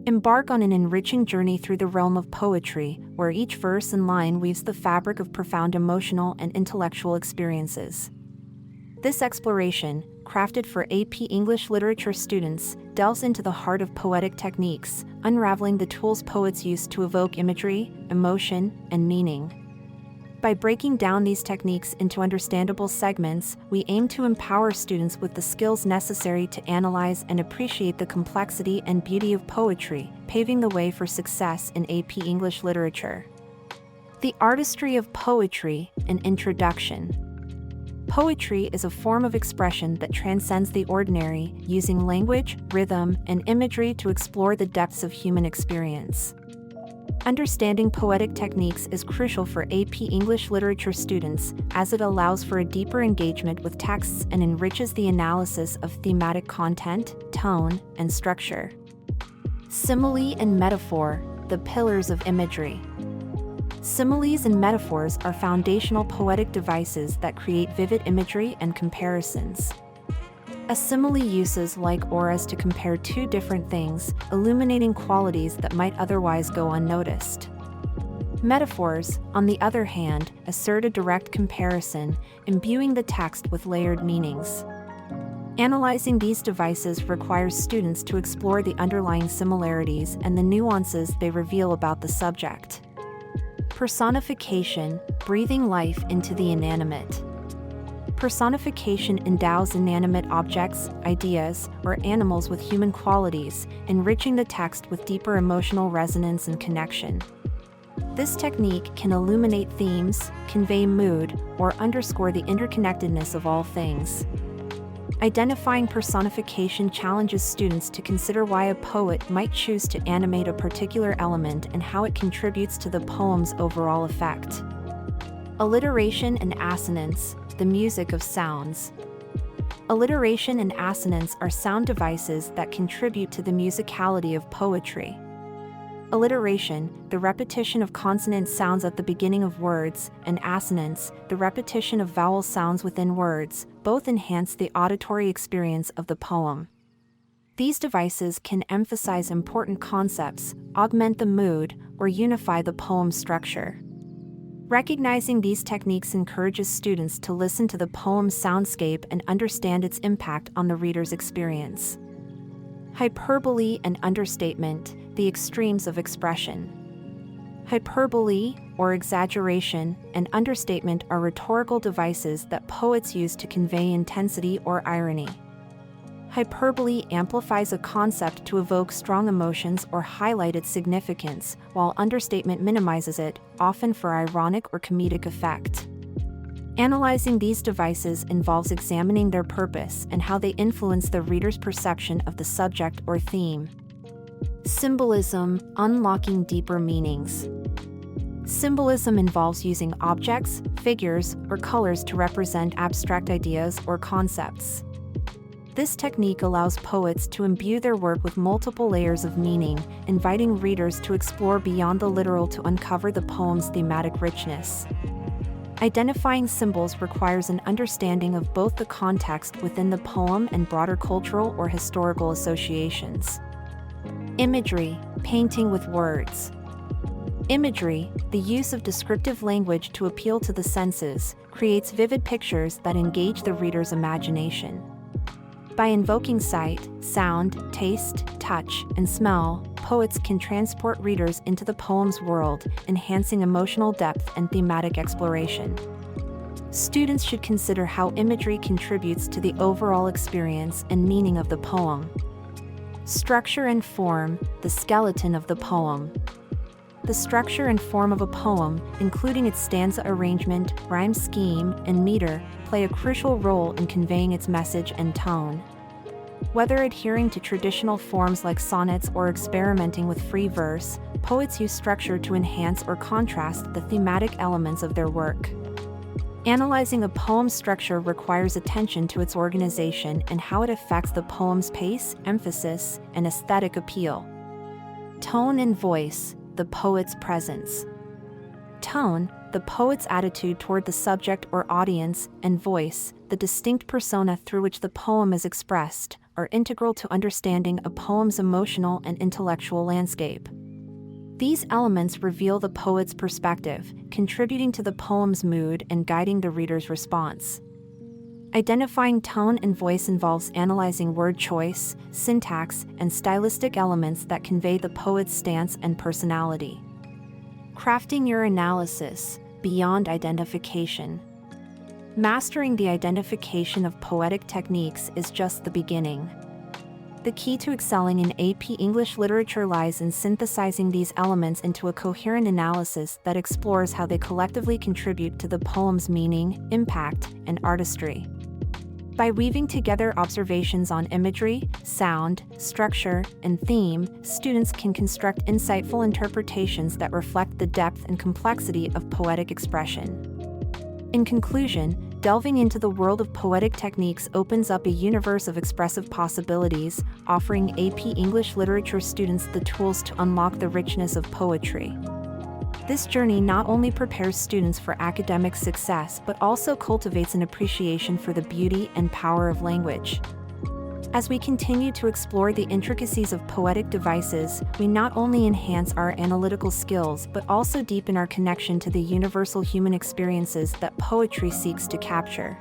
Embark on an enriching journey through the realm of poetry, where each verse and line weaves the fabric of profound emotional and intellectual experiences. This exploration, crafted for AP English literature students, delves into the heart of poetic techniques, unraveling the tools poets use to evoke imagery, emotion, and meaning. By breaking down these techniques into understandable segments, we aim to empower students with the skills necessary to analyze and appreciate the complexity and beauty of poetry, paving the way for success in AP English literature. The artistry of poetry, an introduction. Poetry is a form of expression that transcends the ordinary, using language, rhythm, and imagery to explore the depths of human experience. Understanding poetic techniques is crucial for AP English literature students, as it allows for a deeper engagement with texts and enriches the analysis of thematic content, tone, and structure. Simile and metaphor, the pillars of imagery. Similes and metaphors are foundational poetic devices that create vivid imagery and comparisons. A simile uses like auras to compare two different things, illuminating qualities that might otherwise go unnoticed. Metaphors, on the other hand, assert a direct comparison, imbuing the text with layered meanings. Analyzing these devices requires students to explore the underlying similarities and the nuances they reveal about the subject. Personification, breathing life into the inanimate. Personification endows inanimate objects, ideas, or animals with human qualities, enriching the text with deeper emotional resonance and connection. This technique can illuminate themes, convey mood, or underscore the interconnectedness of all things. Identifying personification challenges students to consider why a poet might choose to animate a particular element and how it contributes to the poem's overall effect. Alliteration and assonance, the music of sounds. Alliteration and assonance are sound devices that contribute to the musicality of poetry. Alliteration, the repetition of consonant sounds at the beginning of words, and assonance, the repetition of vowel sounds within words, both enhance the auditory experience of the poem. These devices can emphasize important concepts, augment the mood, or unify the poem's structure. Recognizing these techniques encourages students to listen to the poem's soundscape and understand its impact on the reader's experience. Hyperbole and understatement, the extremes of expression. Hyperbole, or exaggeration, and understatement are rhetorical devices that poets use to convey intensity or irony. Hyperbole amplifies a concept to evoke strong emotions or highlight its significance, while understatement minimizes it, often for ironic or comedic effect. Analyzing these devices involves examining their purpose and how they influence the reader's perception of the subject or theme. Symbolism, unlocking deeper meanings. Symbolism involves using objects, figures, or colors to represent abstract ideas or concepts. This technique allows poets to imbue their work with multiple layers of meaning, inviting readers to explore beyond the literal to uncover the poem's thematic richness. Identifying symbols requires an understanding of both the context within the poem and broader cultural or historical associations. Imagery, painting with words. Imagery, the use of descriptive language to appeal to the senses, creates vivid pictures that engage the reader's imagination. By invoking sight, sound, taste, touch, and smell, poets can transport readers into the poem's world, enhancing emotional depth and thematic exploration. Students should consider how imagery contributes to the overall experience and meaning of the poem. Structure and form, the skeleton of the poem. The structure and form of a poem, including its stanza arrangement, rhyme scheme, and meter, play a crucial role in conveying its message and tone. Whether adhering to traditional forms like sonnets or experimenting with free verse, poets use structure to enhance or contrast the thematic elements of their work. Analyzing a poem's structure requires attention to its organization and how it affects the poem's pace, emphasis, and aesthetic appeal. Tone and voice, the poet's presence. Tone, the poet's attitude toward the subject or audience, and voice, the distinct persona through which the poem is expressed, are integral to understanding a poem's emotional and intellectual landscape. These elements reveal the poet's perspective, contributing to the poem's mood and guiding the reader's response. Identifying tone and voice involves analyzing word choice, syntax, and stylistic elements that convey the poet's stance and personality. Crafting your analysis beyond identification. Mastering the identification of poetic techniques is just the beginning. The key to excelling in AP English literature lies in synthesizing these elements into a coherent analysis that explores how they collectively contribute to the poem's meaning, impact, and artistry. By weaving together observations on imagery, sound, structure, and theme, students can construct insightful interpretations that reflect the depth and complexity of poetic expression. In conclusion, delving into the world of poetic techniques opens up a universe of expressive possibilities, offering AP English literature students the tools to unlock the richness of poetry. This journey not only prepares students for academic success but also cultivates an appreciation for the beauty and power of language. As we continue to explore the intricacies of poetic devices, we not only enhance our analytical skills but also deepen our connection to the universal human experiences that poetry seeks to capture.